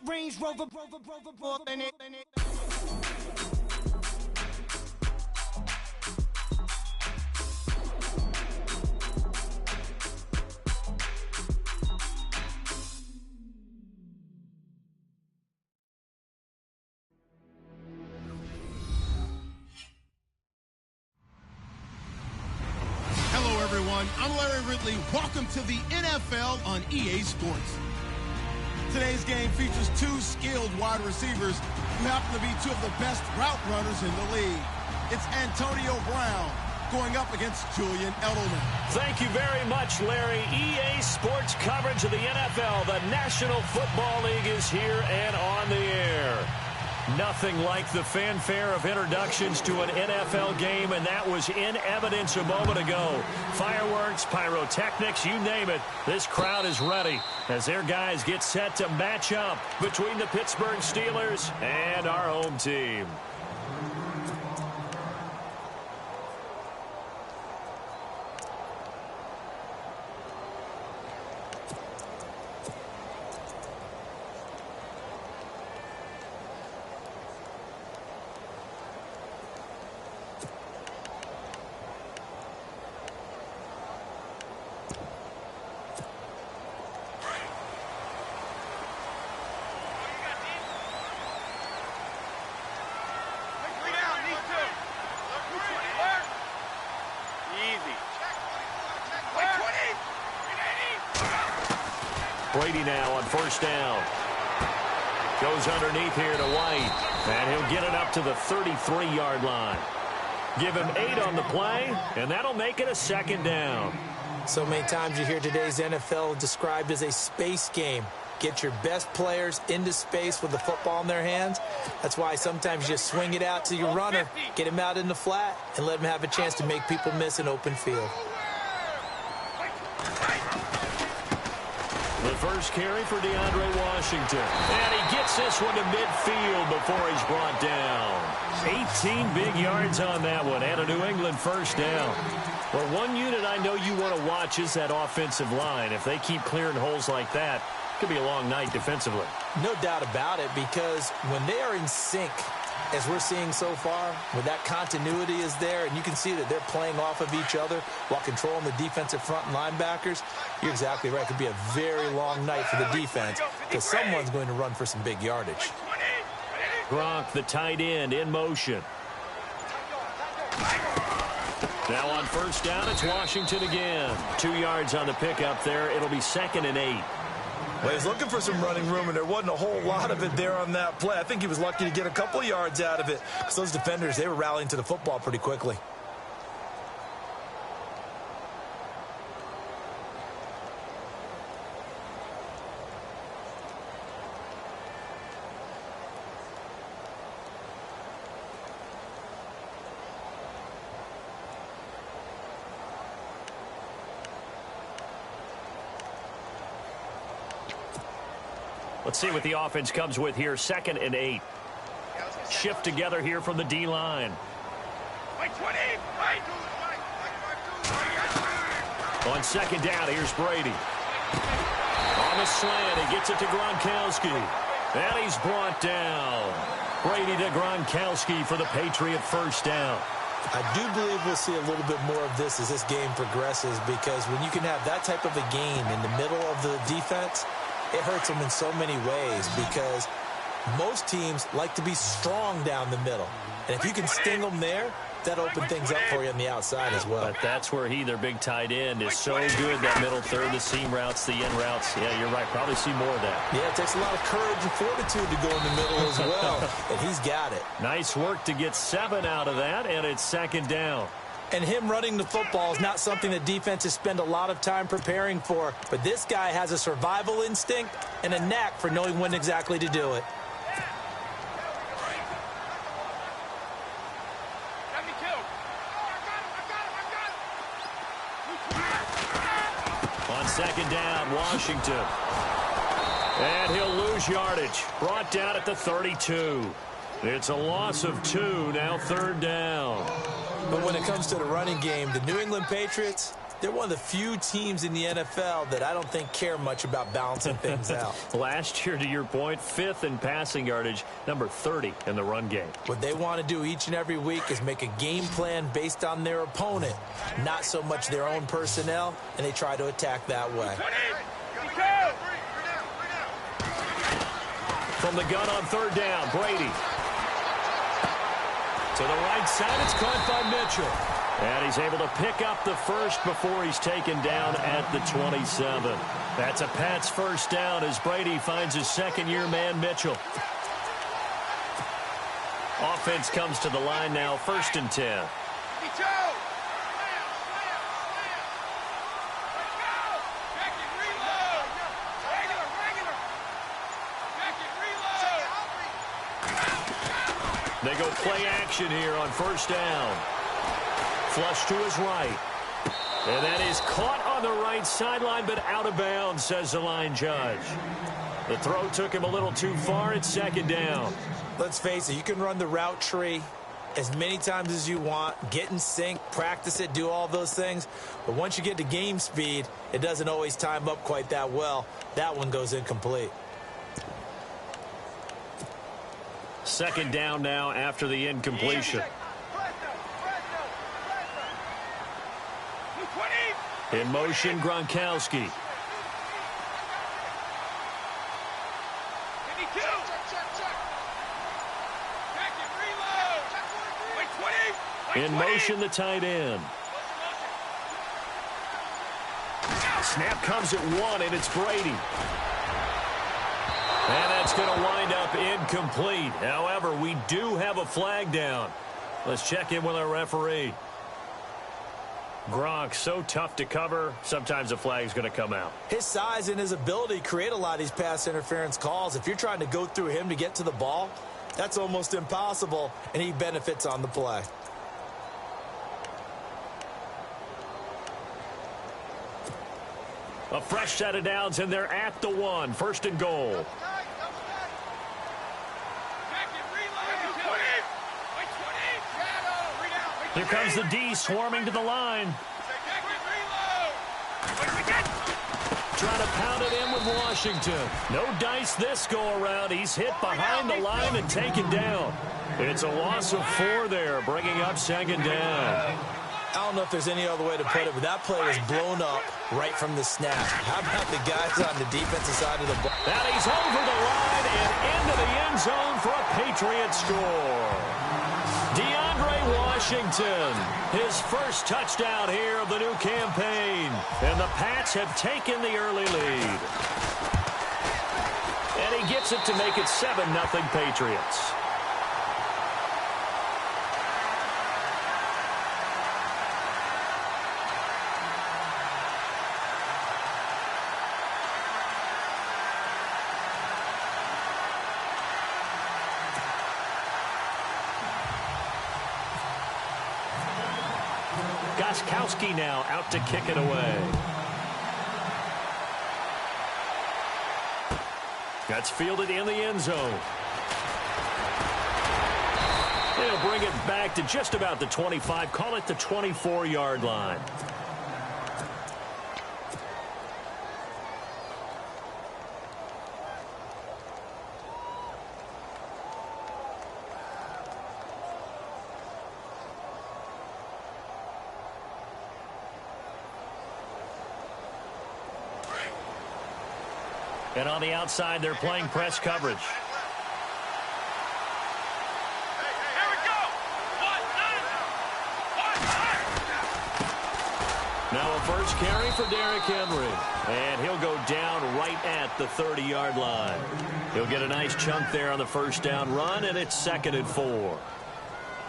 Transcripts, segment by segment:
Range Rover, in it. Hello, everyone. I'm Larry Ridley. Welcome to the NFL on EA Sports. Today's game features two skilled wide receivers who happen to be two of the best route runners in the league. It's Antonio Brown going up against Julian Edelman. Thank you very much, Larry. EA Sports coverage of the NFL. The National Football League is here and on the air. Nothing like the fanfare of introductions to an NFL game, and that was in evidence a moment ago. Fireworks, pyrotechnics, you name it. This crowd is ready as their guys get set to match up between the Pittsburgh Steelers and our home team. Brady now on first down. Goes underneath here to White. And he'll get it up to the 33-yard line. Give him 8 on the play, and that'll make it a second down. So many times you hear today's NFL described as a space game. Get your best players into space with the football in their hands. That's why sometimes you just swing it out to your runner, get him out in the flat, and let him have a chance to make people miss an open field. The first carry for DeAndre Washington. And he gets this one to midfield before he's brought down. 18 big yards on that one, and a New England first down. Well, one unit I know you want to watch is that offensive line. If they keep clearing holes like that, it could be a long night defensively. No doubt about it, because when they are in sync, as we're seeing so far, when that continuity is there, and you can see that they're playing off of each other while controlling the defensive front and linebackers, you're exactly right. It could be a very long night for the defense because someone's going to run for some big yardage. Gronk, the tight end, in motion. Now on first down, it's Washington again. 2 yards on the pickup there. It'll be 2nd and 8. Well, he's looking for some running room, and there wasn't a whole lot of it there on that play. I think he was lucky to get a couple yards out of it. So those defenders, they were rallying to the football pretty quickly. Let's see what the offense comes with here. 2nd and 8. Shift together here from the D-line. On 2nd down, here's Brady. On the slant, he gets it to Gronkowski. And he's brought down. Brady to Gronkowski for the Patriot first down. I do believe we'll see a little bit more of this as this game progresses, because when you can have that type of a game in the middle of the defense, it hurts them in so many ways, because most teams like to be strong down the middle. And if you can sting them there, that opens things up for you on the outside as well. But that's where he, their big tight end, is so good, that middle third, the seam routes, the in routes. Yeah, you're right. Probably see more of that. Yeah, it takes a lot of courage and fortitude to go in the middle as well, and he's got it. Nice work to get 7 out of that, and it's 2nd down. And him running the football is not something that defenses spend a lot of time preparing for. But this guy has a survival instinct and a knack for knowing when exactly to do it. On 2nd down, Washington. And he'll lose yardage. Brought down at the 32. It's a loss of 2, now 3rd down. But when it comes to the running game, the New England Patriots, They're one of the few teams in the NFL that I don't think care much about balancing things out. Last year, to your point, 5th in passing yardage, number 30 in the run game. What they want to do each and every week is make a game plan based on their opponent, not so much their own personnel, and they try to attack that way. From the gun on 3rd down, Brady. To the right side, it's caught by Mitchell. And he's able to pick up the first before he's taken down at the 27. That's a Pats first down as Brady finds his second-year man, Mitchell. Offense comes to the line now, 1st and 10. They go play action here on 1st down. Flush to his right. And that is caught on the right sideline, but out of bounds, says the line judge. The throw took him a little too far. It's 2nd down. Let's face it, you can run the route tree as many times as you want, get in sync, practice it, do all those things. But once you get to game speed, it doesn't always time up quite that well. That one goes incomplete. 2nd down now after the incompletion. In motion, Gronkowski. In motion, the tight end. Snap comes at 1, and it's Brady. And that's going to wind up incomplete. However, we do have a flag down. Let's check in with our referee. Gronk, so tough to cover, sometimes a flag's going to come out. His size and his ability create a lot of these pass interference calls. If you're trying to go through him to get to the ball, that's almost impossible, and he benefits on the play. A fresh set of downs, and they're at the 1. 1st and goal. Here comes the D swarming to the line. Trying to pound it in with Washington. No dice this go-around. He's hit behind the line and taken down. It's a loss of 4 there, bringing up 2nd down. I don't know if there's any other way to put it, but that play was blown up right from the snap. How about the guys on the defensive side of the ball? Now he's over the line and into the end zone for a Patriot score. Washington, his first touchdown here of the new campaign. And the Pats have taken the early lead. And he gets it to make it 7-0 Patriots. Gostkowski now out to kick it away. That's fielded in the end zone. They'll bring it back to just about the 25. Call it the 24-yard line. And on the outside, they're playing press coverage. Now a first carry for Derrick Henry. And he'll go down right at the 30-yard line. He'll get a nice chunk there on the first down run, and it's 2nd and 4.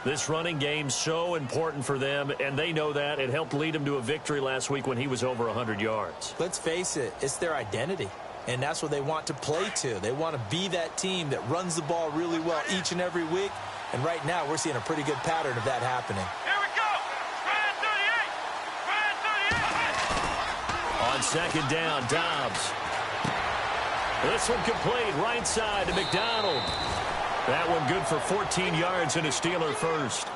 This running game's so important for them, and they know that. It helped lead them to a victory last week when he was over 100 yards. Let's face it, it's their identity. And that's what they want to play to. They want to be that team that runs the ball really well each and every week. And right now, we're seeing a pretty good pattern of that happening. Here we go. Spread 38. On 2nd down, Dobbs. This one complete, right side to McDonald. That one good for 14 yards and a Steeler first.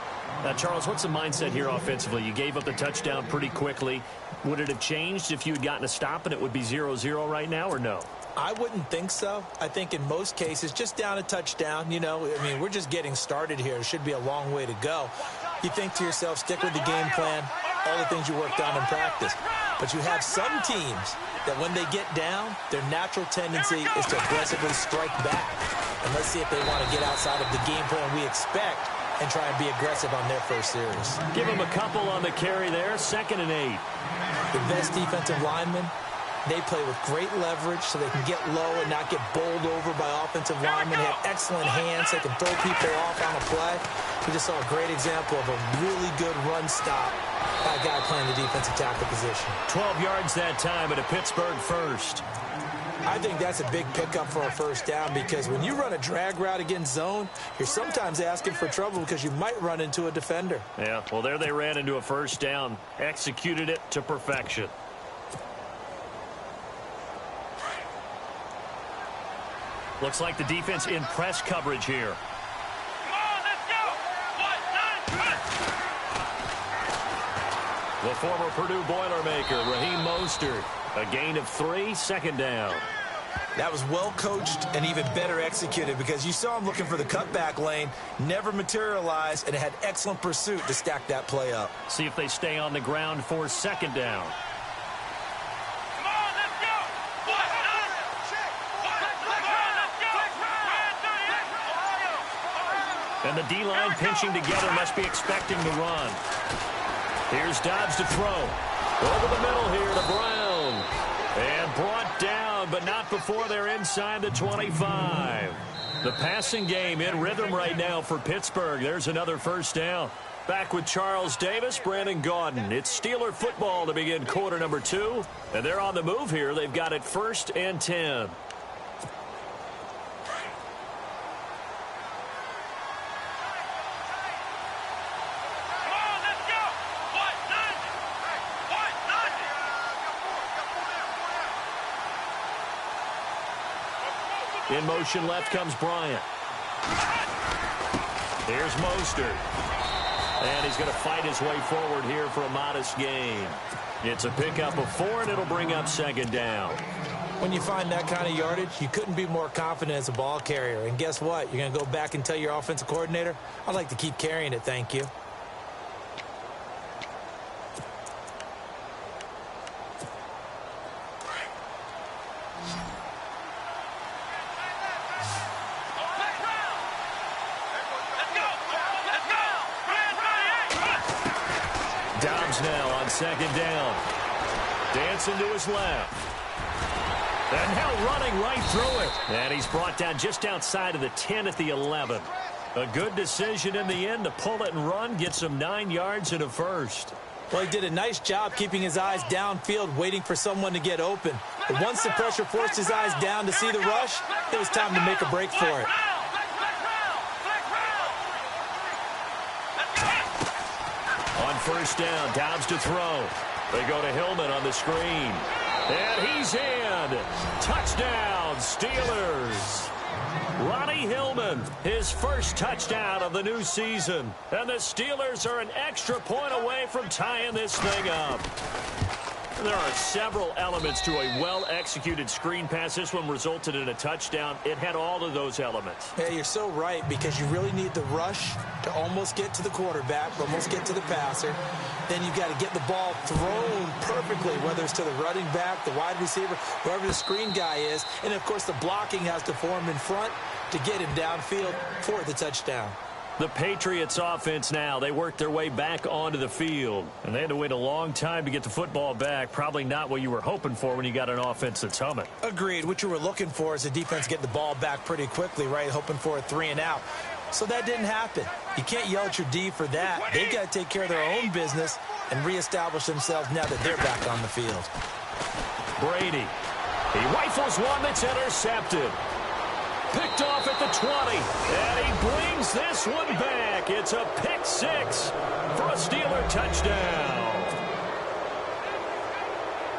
Charles, what's the mindset here offensively? You gave up the touchdown pretty quickly. Would it have changed if you had gotten a stop and it would be 0-0 right now, or no? I wouldn't think so. I think in most cases, just down a touchdown, we're just getting started here. It should be a long way to go. You think to yourself, stick with the game plan, all the things you worked on in practice. But you have some teams that when they get down, their natural tendency is to aggressively strike back. And let's see if they want to get outside of the game plan we expect and try and be aggressive on their first series. Give them a couple on the carry there, 2nd and 8. The best defensive linemen, they play with great leverage so they can get low and not get bowled over by offensive linemen. They have excellent hands. They can throw people off on a play. We just saw a great example of a really good run stop by a guy playing the defensive tackle position. 12 yards that time at a Pittsburgh first. I think that's a big pickup for a first down because when you run a drag route against zone, you're sometimes asking for trouble because you might run into a defender. Yeah, well, there they ran into a first down. Executed it to perfection. Looks like the defense in press coverage here. Come on, let's go. 1, 9, The former Purdue Boilermaker, Raheem Mostert. A gain of 3, 2nd down. That was well coached and even better executed because you saw him looking for the cutback lane, never materialized, and had excellent pursuit to stack that play up. See if they stay on the ground for 2nd down. Come on, let's go. 1, 9, And the D-line pinching together must be expecting to run. Here's Dobbs to throw. Over the middle here to Brown. And brought down, but not before they're inside the 25. The passing game in rhythm right now for Pittsburgh. There's another first down. Back with Charles Davis, Brandon Gaudin. It's Steeler football to begin quarter number 2. And they're on the move here. They've got it 1st and 10. In motion left comes Bryant. Here's Mostert. And he's going to fight his way forward here for a modest gain. It's a pickup of 4, and it'll bring up 2nd down. When you find that kind of yardage, you couldn't be more confident as a ball carrier. And guess what? You're going to go back and tell your offensive coordinator, I'd like to keep carrying it, thank you. Now on 2nd down. Dancing to his left. And now running right through it. And he's brought down just outside of the 10 at the 11. A good decision in the end to pull it and run. Get some 9 yards and a first. Well, he did a nice job keeping his eyes downfield, waiting for someone to get open. But once the pressure forced his eyes down to see the rush, it was time to make a break for it. On 1st down, Dobbs to throw. They go to Hillman on the screen. And he's in. Touchdown, Steelers. Ronnie Hillman, his first touchdown of the new season. And the Steelers are an extra point away from tying this thing up. There are several elements to a well-executed screen pass. This one resulted in a touchdown. It had all of those elements. Yeah, you're so right, because you really need the rush to almost get to the quarterback, almost get to the passer. Then you've got to get the ball thrown perfectly, whether it's to the running back, the wide receiver, whoever the screen guy is. And, of course, the blocking has to form in front to get him downfield for the touchdown. The Patriots offense now, they worked their way back onto the field. And they had to wait a long time to get the football back. Probably not what you were hoping for when you got an offense that's humming. Agreed. What you were looking for is the defense get the ball back pretty quickly, right? Hoping for a 3 and out. So that didn't happen. You can't yell at your D for that. They've got to take care of their own business and reestablish themselves now that they're back on the field. Brady. He rifles one that's intercepted. Picked off at the 20, and he brings this one back. It's a pick 6 for a Steeler touchdown.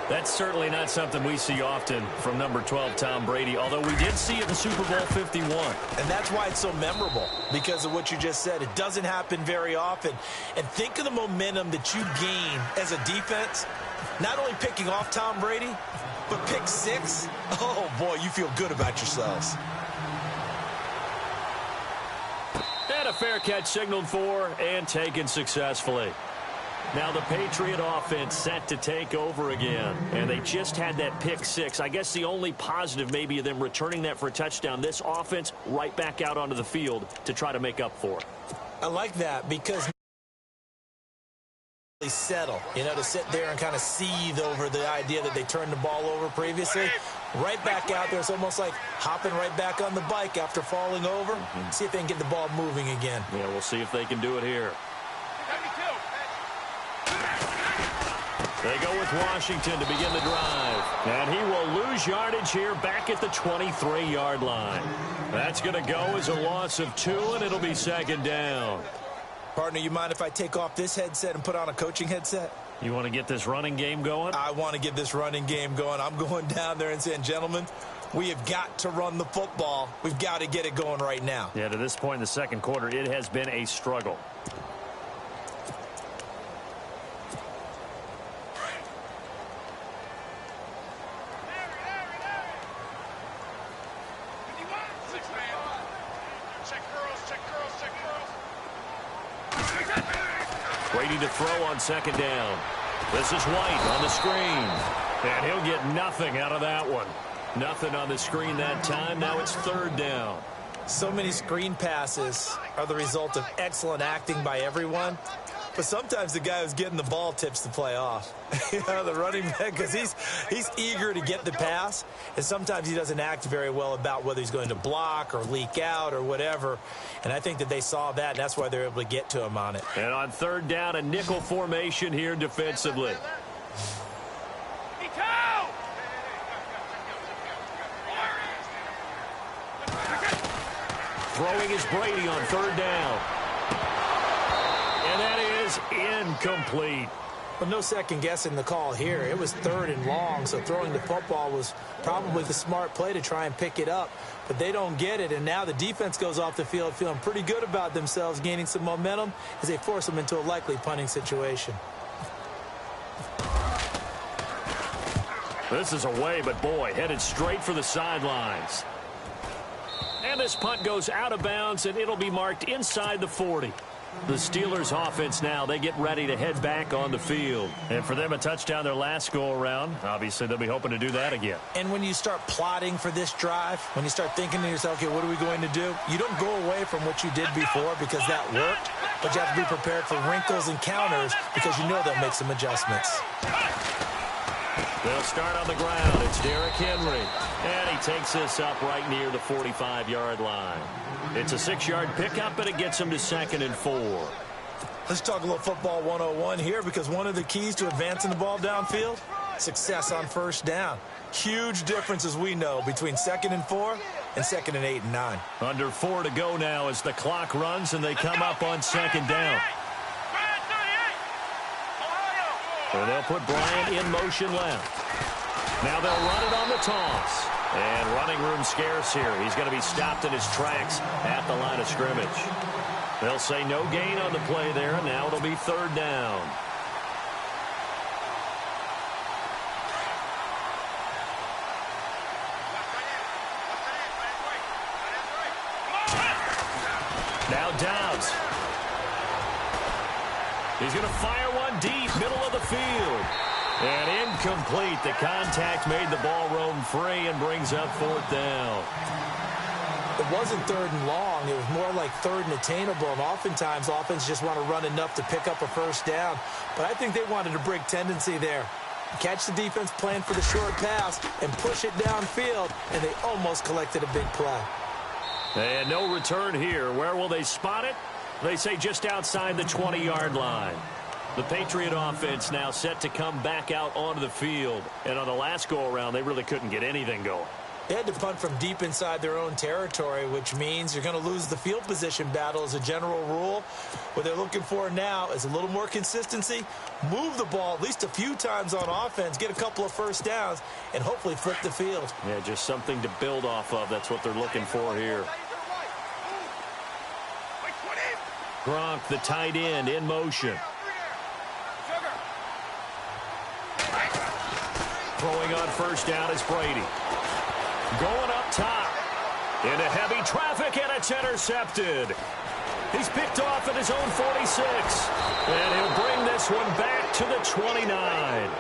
That's certainly not something we see often from number 12, Tom Brady, although we did see it in Super Bowl 51. And that's why it's so memorable, because of what you just said. It doesn't happen very often. And think of the momentum that you gain as a defense, not only picking off Tom Brady, but pick 6. Oh, boy, you feel good about yourselves. And a fair catch signaled for and taken successfully. Now the Patriot offense set to take over again. And they just had that pick 6. I guess the only positive maybe of them returning that for a touchdown. This offense right back out onto the field to try to make up for it. I like that because they settle, to sit there and kind of seethe over the idea that they turned the ball over previously. Right back out there. It's almost like hopping right back on the bike after falling over. See if they can get the ball moving again. Yeah, we'll see if they can do it here. They go with Washington to begin the drive. And he will lose yardage here back at the 23-yard line. That's going to go as a loss of 2, and it'll be second down. Partner, you mind if I take off this headset and put on a coaching headset? You want to get this running game going? I want to get this running game going. I'm going down there and saying, gentlemen, we have got to run the football. We've got to get it going right now. Yeah, to this point in the second quarter, it has been a struggle. Brady to throw on second down. This is White on the screen. And he'll get nothing out of that one. Nothing on the screen that time. Now it's third down. So many screen passes are the result of excellent acting by everyone. But sometimes the guy who's getting the ball tips the play off. The running back, because he's eager to get the pass, and sometimes he doesn't act very well about whether he's going to block or leak out or whatever. And I think that they saw that, and that's why they're able to get to him on it. And on third down, a nickel formation here defensively. Throwing is Brady on third down. And that is incomplete. Well, no second guessing the call here. It was third and long, so throwing the football was probably the smart play to try and pick it up. But they don't get it, and now the defense goes off the field feeling pretty good about themselves, gaining some momentum as they force them into a likely punting situation. This is away, but boy, headed straight for the sidelines. And this punt goes out of bounds, and it'll be marked inside the 40. The Steelers offense now, they get ready to head back on the field. And for them, a touchdown their last go-around. Obviously, they'll be hoping to do that again. And when you start plotting for this drive, when you start thinking to yourself, okay, what are we going to do? You don't go away from what you did before because that worked, but you have to be prepared for wrinkles and counters because you know they'll make some adjustments. They'll start on the ground. It's Derrick Henry. And he takes this up right near the 45-yard line. It's a 6-yard pickup, and it gets him to 2nd and 4. Let's talk a little football 101 here, because one of the keys to advancing the ball downfield, success on first down. Huge difference, as we know, between 2nd and 4 and 2nd and 8 and 9. Under 4 to go now as the clock runs, and they come up on 2nd down. And they'll put Bryant in motion left. Now they'll run it on the toss. And running room scarce here. He's going to be stopped in his tracks at the line of scrimmage. They'll say no gain on the play there. Now it'll be third down. Now Downs. He's going to fire one deep, middle of the field. And incomplete. The contact made the ball roam free and brings up fourth down. It wasn't third and long. It was more like third and attainable. And oftentimes, offense just want to run enough to pick up a first down. But I think they wanted a break tendency there. Catch the defense plan for the short pass and push it downfield. And they almost collected a big play. And no return here. Where will they spot it? They say just outside the 20-yard line. The Patriot offense now set to come back out onto the field. And on the last go-around, they really couldn't get anything going. They had to punt from deep inside their own territory, which means you're going to lose the field position battle as a general rule. What they're looking for now is a little more consistency, move the ball at least a few times on offense, get a couple of first downs, and hopefully flip the field. Yeah, just something to build off of. That's what they're looking for here. Gronk, the tight end, in motion. Throwing on first down is Brady. Going up top. Into heavy traffic, and it's intercepted. He's picked off at his own 46. And he'll bring this one back to the 29.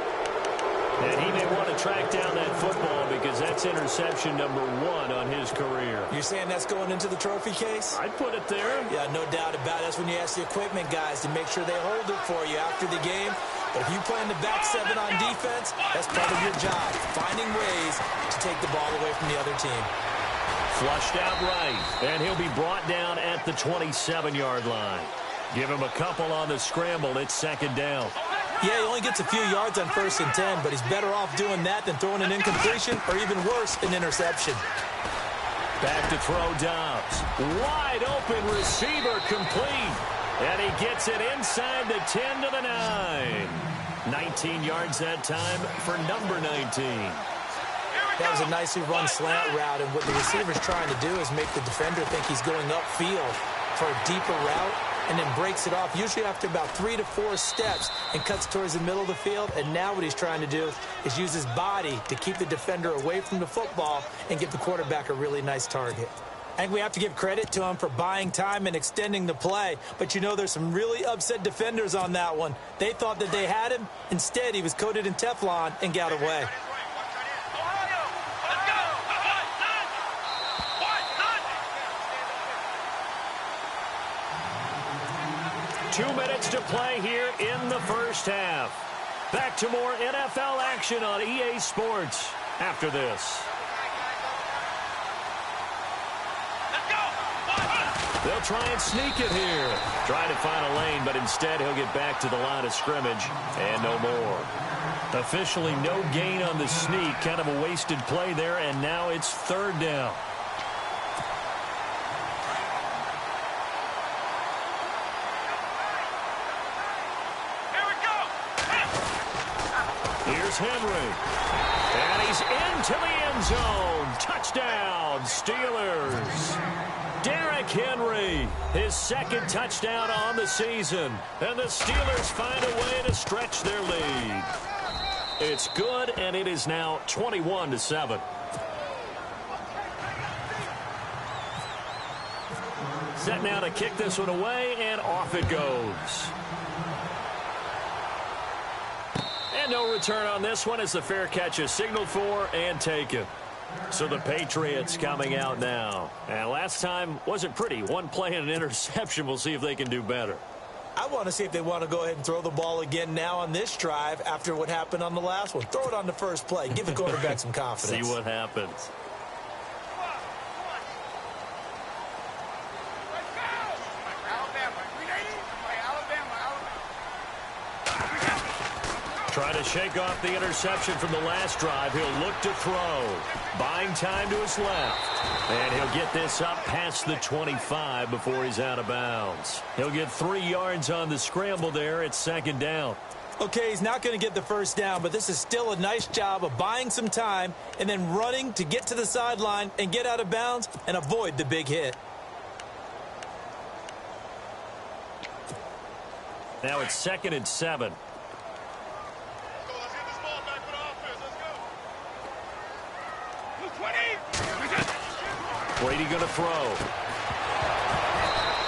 And he may want to track down that football because that's interception number 1 on his career. You're saying that's going into the trophy case? I'd put it there. Yeah, no doubt about it. That's when you ask the equipment guys to make sure they hold it for you after the game. But if you play in the back 7 on defense, that's part of your job, finding ways to take the ball away from the other team. Flushed out right, and he'll be brought down at the 27-yard line. Give him a couple on the scramble. It's second down. Yeah, he only gets a few yards on 1st and 10, but he's better off doing that than throwing an incompletion or even worse, an interception. Back to throw Dobbs. Wide open receiver complete. And he gets it inside the 10 to the 9. 19 yards that time for number 19. That was a nicely run slant route, and what the receiver's trying to do is make the defender think he's going upfield for a deeper route and then breaks it off, usually after about 3 to 4 steps, and cuts towards the middle of the field. And now what he's trying to do is use his body to keep the defender away from the football and give the quarterback a really nice target. I think we have to give credit to him for buying time and extending the play. But, you know, there's some really upset defenders on that one. They thought that they had him. Instead, he was coated in Teflon and got away. 2 minutes to play here in the first half. Back to more NFL action on EA Sports after this. They'll try and sneak it here. Trying to find a lane, but instead he'll get back to the line of scrimmage and no more. Officially no gain on the sneak. Kind of a wasted play there, and now it's third down. Here we go. Here's Henry. And he's into the end zone. Touchdown, Steelers. Derrick Henry, his second touchdown on the season. And the Steelers find a way to stretch their lead. It's good, and it is now 21-7. Set now to kick this one away, and off it goes. And no return on this one as the fair catch is signaled for and taken. So the Patriots coming out now. And last time wasn't pretty. One play and an interception. We'll see if they can do better. I want to see if they want to go ahead and throw the ball again now on this drive after what happened on the last one. Throw it on the first play. Give the quarterback some confidence. See what happens. Trying to shake off the interception from the last drive. He'll look to throw. Buying time to his left. And he'll get this up past the 25 before he's out of bounds. He'll get 3 yards on the scramble there. It's second down. Okay, he's not going to get the first down, but this is still a nice job of buying some time and then running to get to the sideline and get out of bounds and avoid the big hit. Now it's 2nd and 7. Brady going to throw.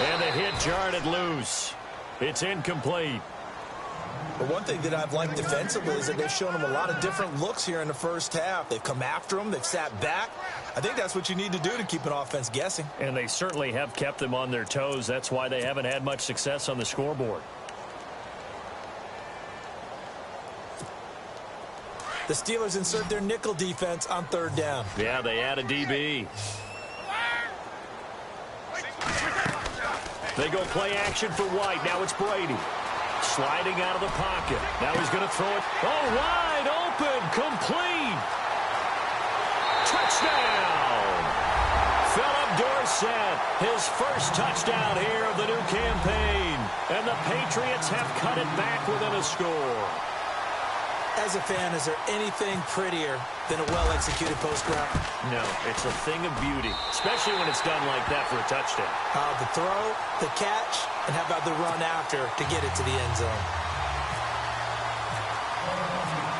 And the hit jarred it loose. It's incomplete. But one thing that I've liked defensively is that they've shown him a lot of different looks here in the first half. They've come after him. They've sat back. I think that's what you need to do to keep an offense guessing. And they certainly have kept them on their toes. That's why they haven't had much success on the scoreboard. The Steelers insert their nickel defense on third down. Yeah, they add a DB. They go play action for White. Now it's Brady. Sliding out of the pocket. Now he's going to throw it. Oh, wide open. Complete. Touchdown! Philip Dorsett, his first touchdown here of the new campaign. And the Patriots have cut it back within a score. As a fan, is there anything prettier than a well-executed post route? No, it's a thing of beauty, especially when it's done like that for a touchdown. The throw, the catch, and how about the run after to get it to the end zone?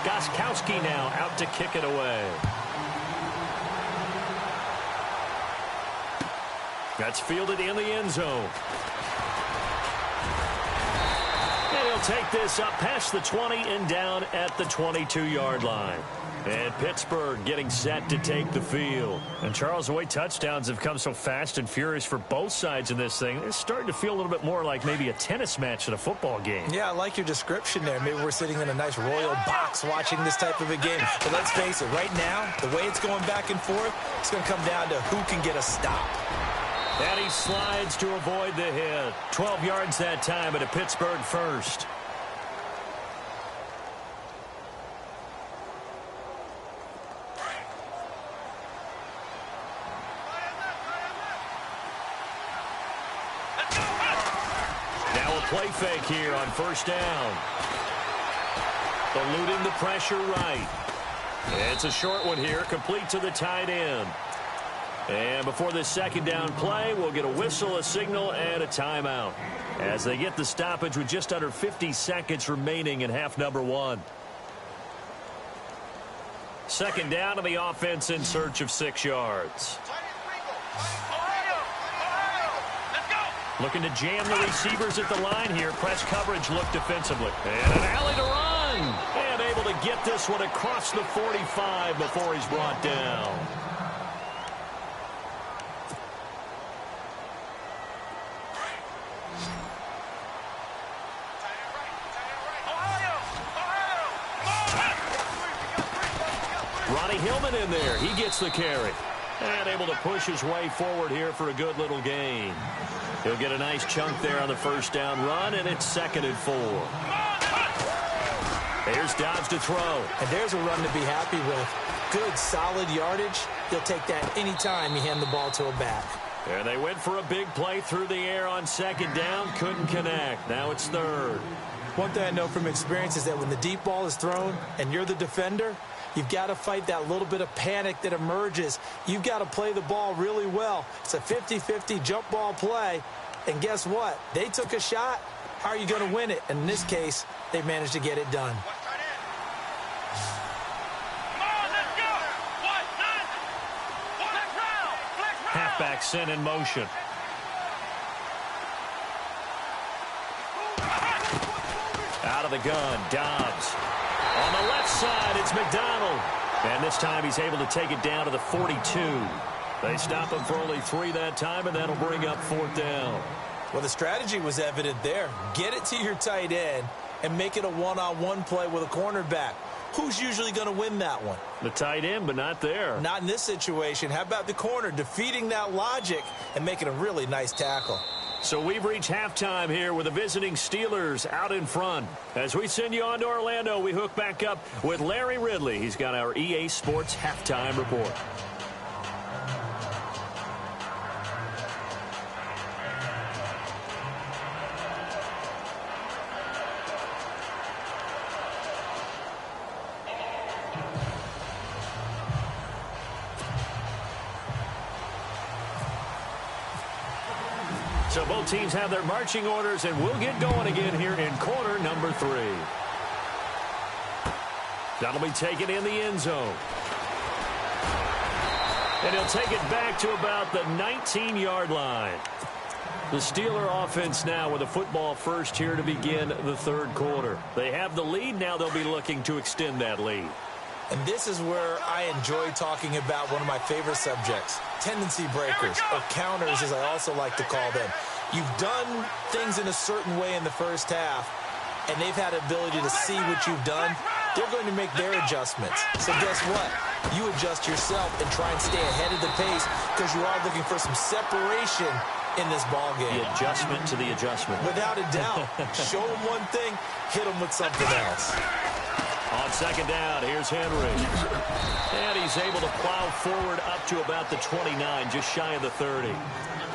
Gostkowski now out to kick it away. That's fielded in the end zone. And he'll take this up past the 20 and down at the 22-yard line. And Pittsburgh getting set to take the field. And Charles, the way touchdowns have come so fast and furious for both sides in this thing, it's starting to feel a little bit more like maybe a tennis match at a football game. Yeah, I like your description there. Maybe we're sitting in a nice royal box watching this type of a game. But let's face it, right now, the way it's going back and forth, it's going to come down to who can get a stop. And he slides to avoid the hit. 12 yards that time at a Pittsburgh first. Now a play fake here on first down. Eluding the pressure right. It's a short one here, complete to the tight end. And before this second down play, we'll get a whistle, a signal, and a timeout as they get the stoppage with just under 50 seconds remaining in half number one. Second down, and the offense in search of 6 yards. Looking to jam the receivers at the line here. Press coverage look defensively. And an alley to run. And able to get this one across the 45 before he's brought down. Ronnie Hillman in there. He gets the carry. And able to push his way forward here for a good little gain. He'll get a nice chunk there on the first down run, and it's 2nd and 4. Here's Dobbs to throw. And there's a run to be happy with. Good, solid yardage. He'll take that anytime you hand the ball to a back. And they went for a big play through the air on second down. Couldn't connect. Now it's 3rd. One thing I know from experience is that when the deep ball is thrown and you're the defender, you've got to fight that little bit of panic that emerges. You've got to play the ball really well. It's a 50-50 jump ball play. And guess what? They took a shot. How are you going to win it? And in this case, they managed to get it done. Halfback sent in motion. Out of the gun, Dobbs. On the left side, it's McDonald. And this time he's able to take it down to the 42. They stop him for only 3 that time, and that'll bring up 4th down. Well, the strategy was evident there. Get it to your tight end and make it a one-on-one play with a cornerback. Who's usually going to win that one? The tight end, but not there. Not in this situation. How about the corner defeating that logic and making a really nice tackle? So we've reached halftime here with the visiting Steelers out in front. As we send you on to Orlando, we hook back up with Larry Ridley. He's got our EA Sports halftime report. So both teams have their marching orders, and we'll get going again here in quarter number 3. That'll be taken in the end zone. And he'll take it back to about the 19-yard line. The Steeler offense now with a football first here to begin the 3rd quarter. They have the lead. Now they'll be looking to extend that lead. And this is where I enjoy talking about one of my favorite subjects, tendency breakers, or counters as I also like to call them. You've done things in a certain way in the first half, and they've had the ability to see what you've done. They're going to make their adjustments. So guess what? You adjust yourself and try and stay ahead of the pace because you are looking for some separation in this ball game. The adjustment to the adjustment. Without a doubt. Show them one thing, hit them with something else. On second down, here's Henry. And he's able to plow forward up to about the 29, just shy of the 30.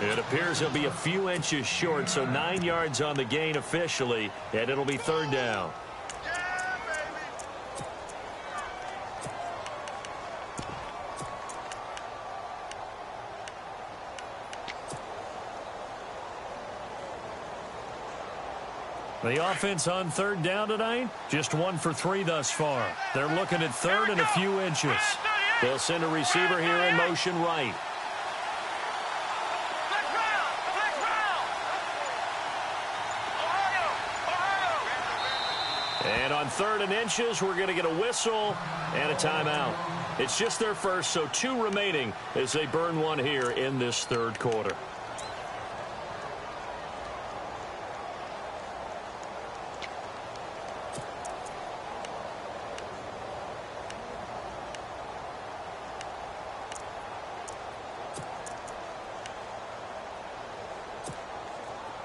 It appears he'll be a few inches short, so 9 yards on the gain officially, and it'll be third down. The offense on third down tonight, just 1 for 3 thus far. They're looking at third and a few inches. They'll send a receiver here in motion right. And on third and inches, we're going to get a whistle and a timeout. It's just their first, so 2 remaining as they burn 1 here in this third quarter.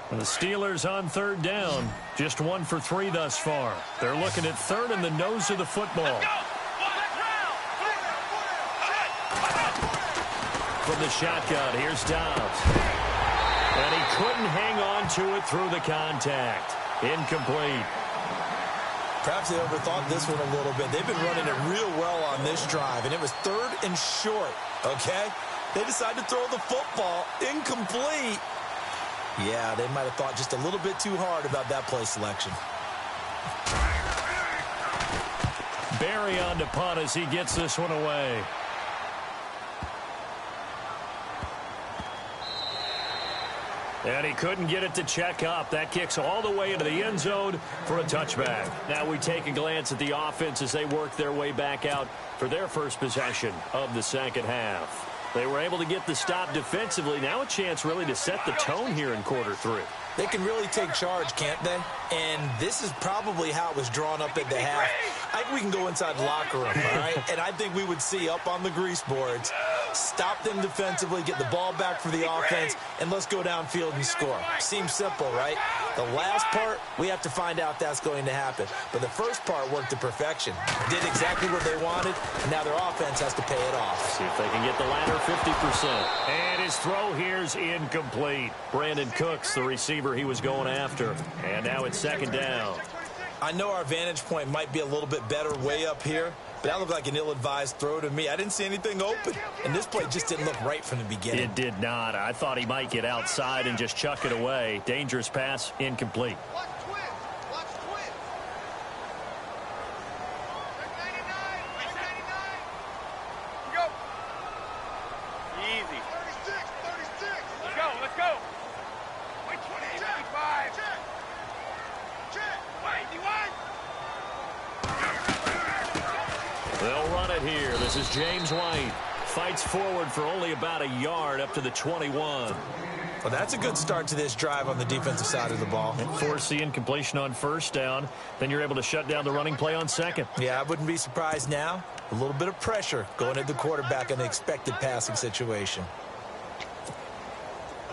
The Steelers on third down, just 1 for 3 thus far. They're looking at third and the nose of the football. From the shotgun, here's Dobbs. And he couldn't hang on to it through the contact. Incomplete. Perhaps they overthought this one a little bit. They've been running it real well on this drive, and it was third and short, okay? They decided to throw the football incomplete. Yeah, they might have thought just a little bit too hard about that play selection. Barry on to punt as he gets this one away. And he couldn't get it to check up. That kicks all the way into the end zone for a touchback. Now we take a glance at the offense as they work their way back out for their first possession of the second half. They were able to get the stop defensively. Now a chance really to set the tone here in quarter 3. They can really take charge, can't they? And this is probably how it was drawn up at the half. I think we can go inside the locker room, all right? And I think we would see up on the grease boards, stop them defensively, get the ball back for the offense, and let's go downfield and score. Seems simple, right? The last part, we have to find out if that's going to happen. But the first part worked to perfection. Did exactly what they wanted, and now their offense has to pay it off. See if they can get the latter 50%. And his throw here's incomplete. Brandon Cooks, the receiver he was going after. And now it's second down. I know our vantage point might be a little bit better way up here, but that looked like an ill-advised throw to me. I didn't see anything open, and this play just didn't look right from the beginning. It did not. I thought he might get outside and just chuck it away. Dangerous pass, incomplete. They'll run it here. This is James White. Fights forward for only about a yard up to the 21. Well, that's a good start to this drive on the defensive side of the ball. And force the incompletion on first down. Then you're able to shut down the running play on second. Yeah, I wouldn't be surprised now. A little bit of pressure going at the quarterback in the expected passing situation.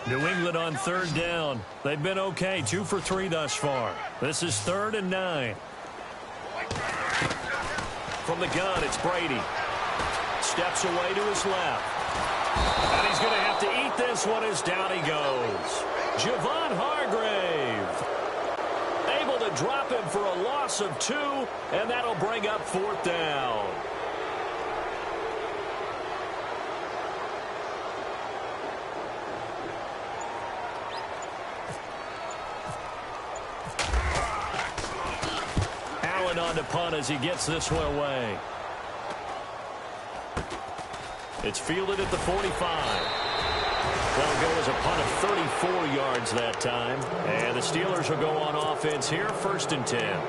New England on third down. They've been okay. 2 for 3 thus far. This is 3rd and 9. From the gun, it's Brady. Steps away to his left. And he's going to have to eat this one as down he goes. Javon Hargrave. Able to drop him for a loss of 2, and that'll bring up 4th down. Allen on to punt as he gets this one away. It's fielded at the 45. That'll go as a punt of 34 yards that time. And the Steelers will go on offense here, 1st and 10.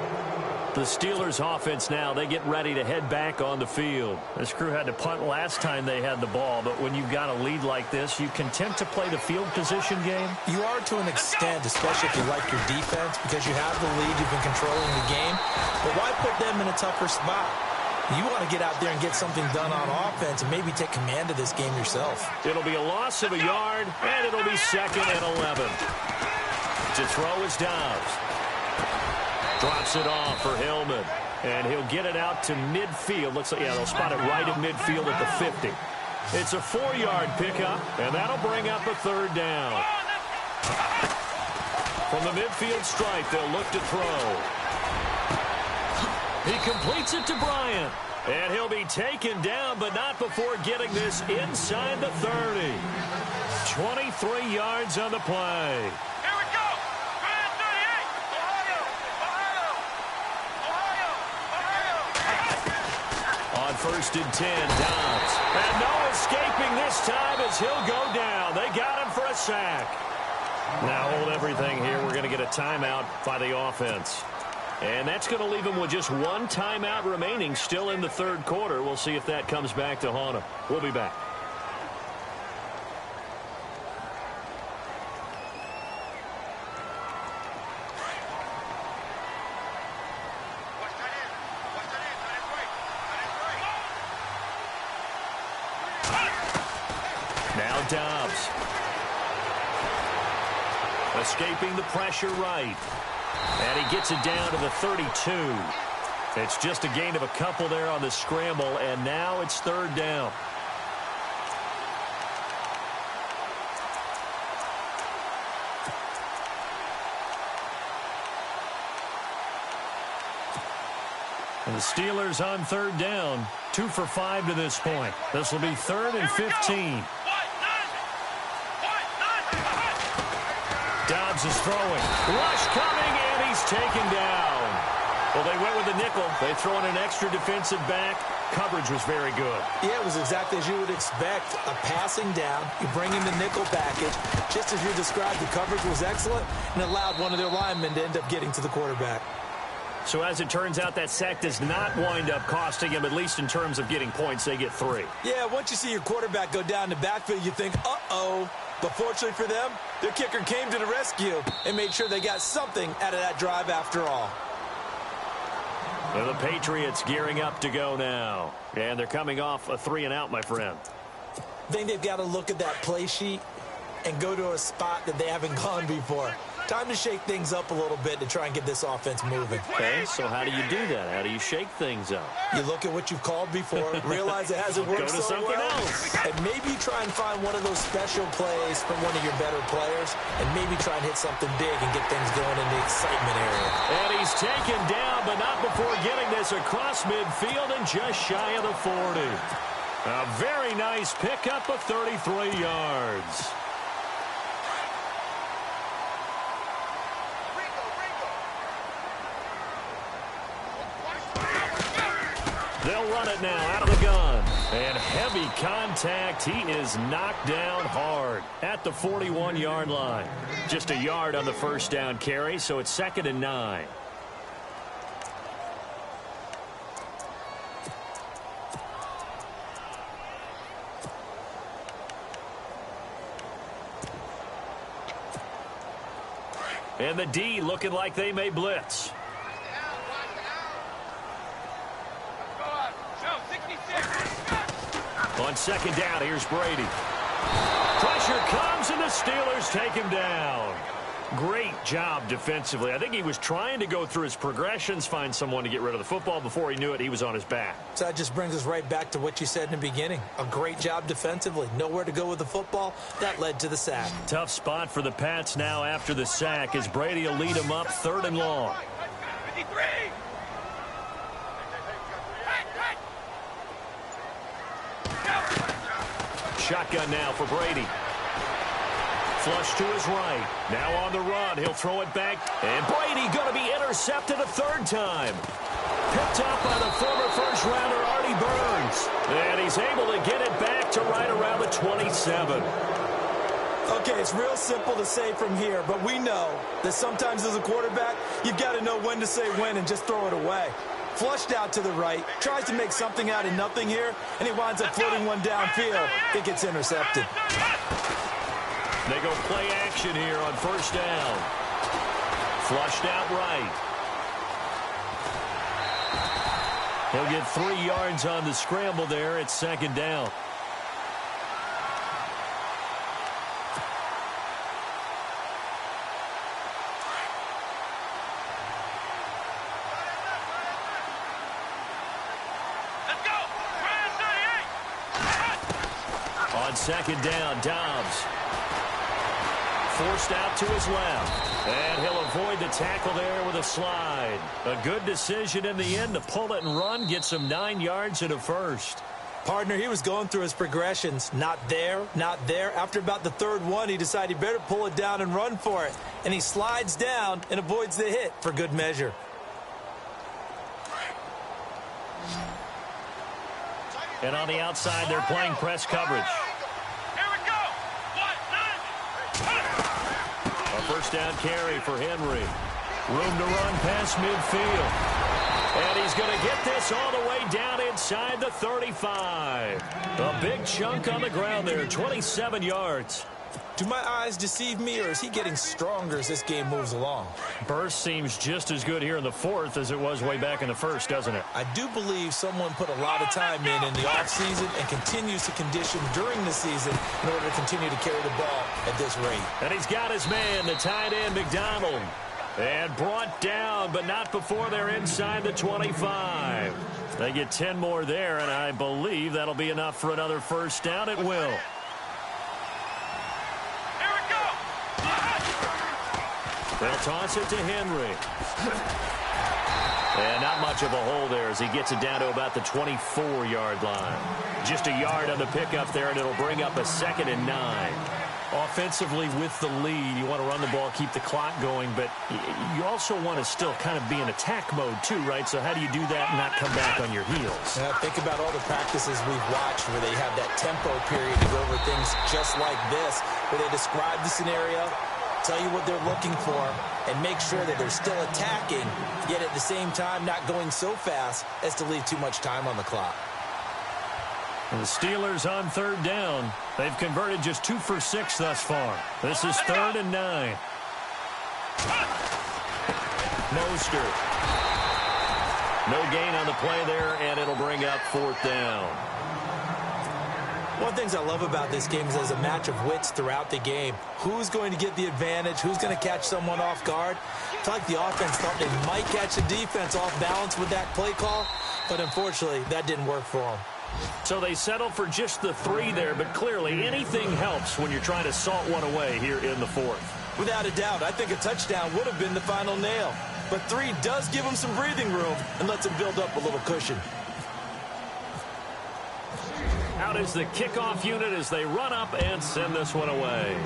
The Steelers offense now, they get ready to head back on the field. This crew had to punt last time they had the ball, but when you've got a lead like this, you content to play the field position game? You are to an extent, especially if you like your defense, because you have the lead, you've been controlling the game. But why put them in a tougher spot? You want to get out there and get something done on offense and maybe take command of this game yourself. It'll be a loss of a yard, and it'll be 2nd and 11. To throw is Dobbs. Drops it off for Hillman. And he'll get it out to midfield. Looks like, yeah, they'll spot it right at midfield at the 50. It's a 4-yard pickup, and that'll bring up a third down. From the midfield stripe, they'll look to throw. He completes it to Bryant. And he'll be taken down, but not before getting this inside the 30. 23 yards on the play. Here we go. 38. Ohio. On 1st and 10, Dobbs. And no escaping this time as he'll go down. They got him for a sack. Now hold everything here. We're going to get a timeout by the offense. And that's going to leave him with just one timeout remaining still in the third quarter. We'll see if that comes back to haunt him. We'll be back. Now Dobbs. Escaping the pressure right. And he gets it down to the 32. It's just a gain of a couple there on the scramble, and now it's third down. And the Steelers on third down, 2 for 5 to this point. This will be 3rd and 15. Dobbs is throwing. Rush coming, and he's taken down. Well, they went with the nickel. They throw in an extra defensive back. Coverage was very good. Yeah, it was exactly as you would expect. A passing down. You bring in the nickel package. Just as you described, the coverage was excellent and allowed one of their linemen to end up getting to the quarterback. So as it turns out, that sack does not wind up costing him, at least in terms of getting points. They get 3. Yeah, once you see your quarterback go down the backfield, you think, uh-oh. But fortunately for them, their kicker came to the rescue and made sure they got something out of that drive after all. Well, the Patriots gearing up to go now. And they're coming off a 3-and-out, my friend. I think they've got to look at that play sheet and go to a spot that they haven't gone before. Time to shake things up a little bit to try and get this offense moving. Okay, so how do you do that? How do you shake things up? You look at what you've called before, realize it hasn't worked Go to so something well, else. and maybe try and find one of those special plays from one of your better players, and maybe try and hit something big and get things going in the excitement area. And he's taken down, but not before getting this across midfield and just shy of the 40. A very nice pickup of 33 yards. They'll run it now out of the gun. And heavy contact. He is knocked down hard at the 41-yard line. Just a yard on the first down carry, so it's 2nd and 9. And the D looking like they may blitz. On 2nd down, here's Brady. Pressure comes, and the Steelers take him down. Great job defensively. I think he was trying to go through his progressions, find someone to get rid of the football. Before he knew it, he was on his back. So that just brings us right back to what you said in the beginning. A great job defensively. Nowhere to go with the football. That led to the sack. Tough spot for the Pats now after the sack as Brady will lead them up 3rd and long. 53. Shotgun now for Brady. Flush to his right. Now on the run. He'll throw it back. And Brady going to be intercepted a 3rd time. Picked up by the former first-rounder Artie Burns. And he's able to get it back to right around the 27. Okay, it's real simple to say from here, but we know that sometimes as a quarterback, you've got to know when to say when and just throw it away. Flushed out to the right, tries to make something out of nothing here, and he winds up floating one downfield. It gets intercepted. They go play action here on 1st down. Flushed out right. He'll get 3 yards on the scramble there. It's 2nd down. second down. Dobbs forced out to his left. And he'll avoid the tackle there with a slide. A good decision in the end to pull it and run. Get some 9 yards and a first. Partner, he was going through his progressions. Not there, not there. After about the third one, he decided he better pull it down and run for it. And he slides down and avoids the hit for good measure. And on the outside, they're playing press coverage. Here we go. A first down carry for Henry. Room to run past midfield. And he's going to get this all the way down inside the 35. A big chunk on the ground there, 27 yards. Do my eyes deceive me, or is he getting stronger as this game moves along? Burst seems just as good here in the fourth as it was way back in the first, doesn't it? I do believe someone put a lot of time in the offseason and continues to condition during the season in order to continue to carry the ball at this rate. And he's got his man, the tight end, McDonald. And brought down, but not before they're inside the 25. They get 10 more there, and I believe that'll be enough for another first down. It will. Here we go. They'll toss it to Henry. And not much of a hole there as he gets it down to about the 24-yard line. Just a yard on the pickup there, and it'll bring up a 2nd and 9. Offensively with the lead, you want to run the ball, keep the clock going, but you also want to still kind of be in attack mode too, right? So how do you do that and not come back on your heels? Think about all the practices we've watched where they have that tempo period to go over things just like this, where they describe the scenario, tell you what they're looking for, and make sure that they're still attacking, yet at the same time not going so fast as to leave too much time on the clock. And the Steelers on third down. They've converted just 2 for 6 thus far. This is 3rd and 9. Mostert. No gain on the play there, and it'll bring up 4th down. One of the things I love about this game is there's a match of wits throughout the game. Who's going to get the advantage? Who's going to catch someone off guard? I feel like the offense thought they might catch the defense off balance with that play call, but unfortunately, that didn't work for them. So they settled for just the 3 there, but clearly anything helps when you're trying to salt one away here in the 4th. Without a doubt, I think a touchdown would have been the final nail. But 3 does give them some breathing room and lets them build up a little cushion. Out is the kickoff unit as they run up and send this one away.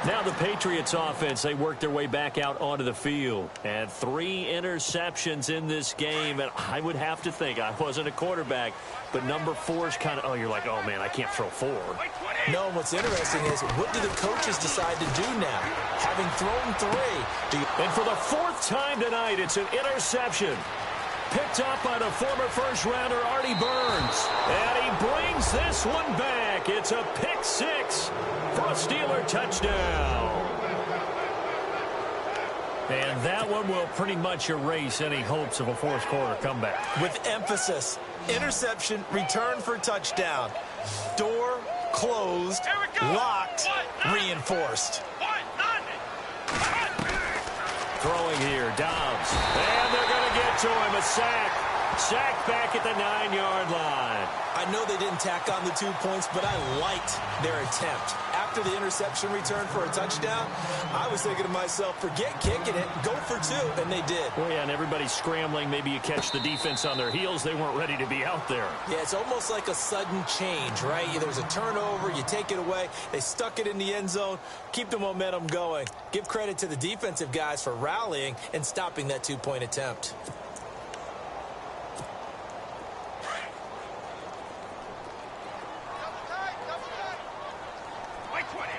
Now the Patriots offense, they work their way back out onto the field. And 3 interceptions in this game. And I would have to think, I wasn't a quarterback, but number 4 is kind of, oh, you're like, oh, man, I can't throw 4. No, what's interesting is what do the coaches decide to do now? Having thrown 3. And for the 4th time tonight, it's an interception. Picked up by the former first-rounder Artie Burns. And he brings this one back. It's a pick 6 for a Steeler touchdown. And that one will pretty much erase any hopes of a fourth-quarter comeback. With emphasis, interception, return for touchdown. Door closed, locked, reinforced. Throwing here, Dobbs. And they're going to get to him, a sack. Sack back at the 9-yard line. I know they didn't tack on the 2 points, but I liked their attempt. After the interception return for a touchdown, I was thinking to myself, forget kicking it, go for 2, and they did. Well, yeah, and everybody's scrambling. Maybe you catch the defense on their heels. They weren't ready to be out there. Yeah, it's almost like a sudden change, right? There's a turnover, you take it away, they stuck it in the end zone, keep the momentum going. Give credit to the defensive guys for rallying and stopping that 2-point attempt.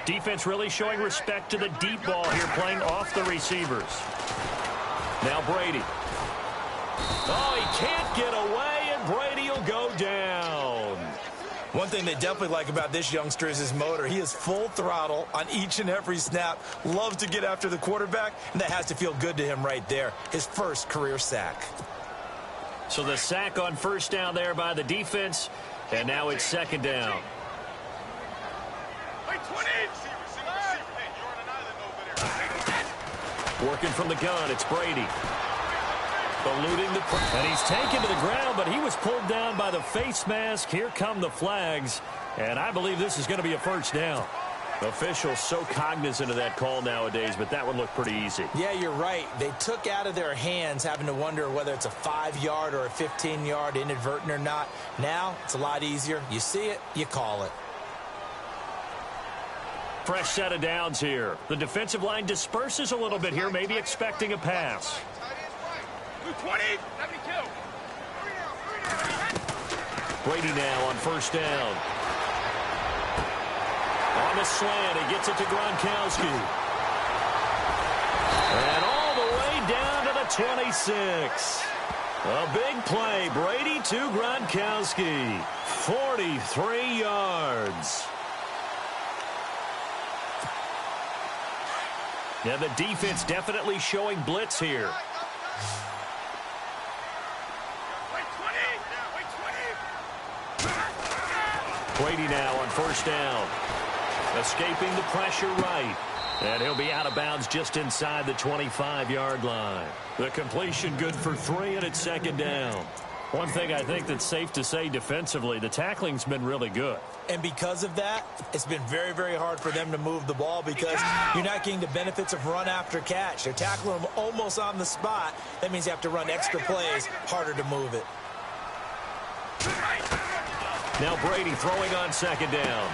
Defense really showing respect to the deep ball here, playing off the receivers. Now Brady. Oh, he can't get away, and Brady will go down. One thing they definitely like about this youngster is his motor. He is full throttle on each and every snap. Loves to get after the quarterback, and that has to feel good to him right there. His first career sack. So the sack on first down there by the defense, and now it's 2nd down. Working from the gun, it's Brady. Eluding the pressure. And he's taken to the ground, but he was pulled down by the face mask. Here come the flags. And I believe this is going to be a first down. Officials so cognizant of that call nowadays, but that one looked pretty easy. Yeah, you're right. They took out of their hands having to wonder whether it's a 5-yard or a 15-yard inadvertent or not. Now, it's a lot easier. You see it, you call it. Fresh set of downs here. The defensive line disperses a little bit here, maybe expecting a pass. 20, 72. Brady now on first down. On the slant, he gets it to Gronkowski. And all the way down to the 26. A big play. Brady to Gronkowski. 43 yards. Now the defense definitely showing blitz here. Brady now on first down. Escaping the pressure right. And he'll be out of bounds just inside the 25-yard line. The completion good for 3, and it's second down. One thing I think that's safe to say defensively, the tackling's been really good. And because of that, it's been very, very hard for them to move the ball because you're not getting the benefits of run after catch. They're tackling them almost on the spot. That means you have to run extra plays, harder to move it. Now Brady throwing on second down.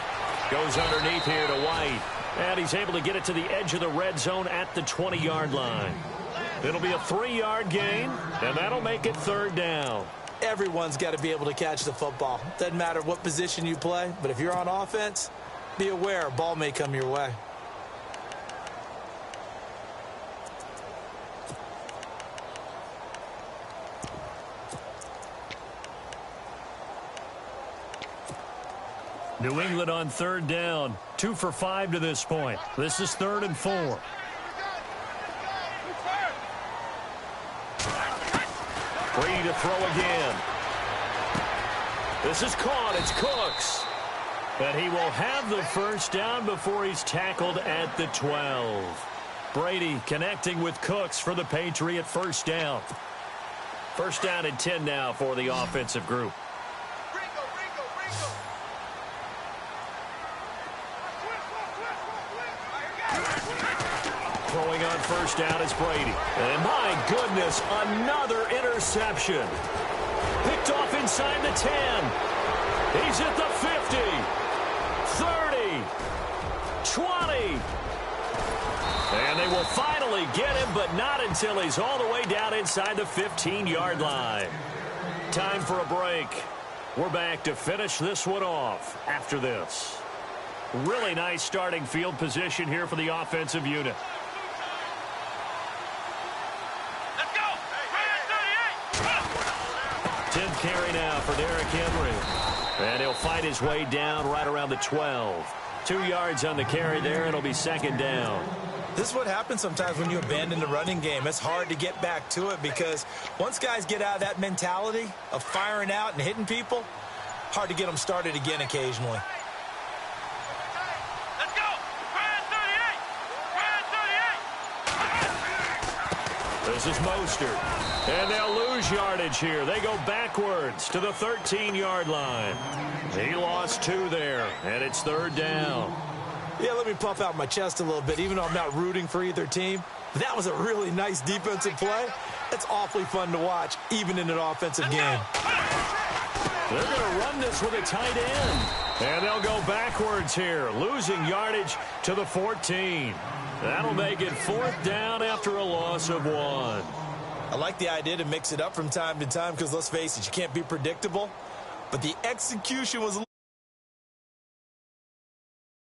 Goes underneath here to White. And he's able to get it to the edge of the red zone at the 20-yard line. It'll be a 3-yard gain, and that'll make it third down. Everyone's got to be able to catch the football. Doesn't matter what position you play, but if you're on offense, be aware a ball may come your way. New England on third down. 2 for 5 to this point. This is 3rd and 4. Brady to throw again. This is caught. It's Cooks. And he will have the first down before he's tackled at the 12. Brady connecting with Cooks for the Patriot first down. First down and 10 now for the offensive group. Throwing on first down is Brady. And my goodness, another interception. Picked off inside the 10. He's at the 50. 30. 20. And they will finally get him, but not until he's all the way down inside the 15-yard line. Time for a break. We're back to finish this one off after this. Really nice starting field position here for the offensive unit. 10th carry now for Derrick Henry. And he'll fight his way down right around the 12. 2 yards on the carry there. It'll be second down. This is what happens sometimes when you abandon the running game. It's hard to get back to it because once guys get out of that mentality of firing out and hitting people, hard to get them started again occasionally. Let's go! This is Mostert. And they'll lose yardage here. They go backwards to the 13-yard line. He lost 2 there, and it's third down. Yeah, let me puff out my chest a little bit, even though I'm not rooting for either team. That was a really nice defensive play. It's awfully fun to watch, even in an offensive game. They're going to run this with a tight end. And they'll go backwards here, losing yardage to the 14. That'll make it fourth down after a loss of 1. I like the idea to mix it up from time to time because, let's face it, you can't be predictable. But the execution was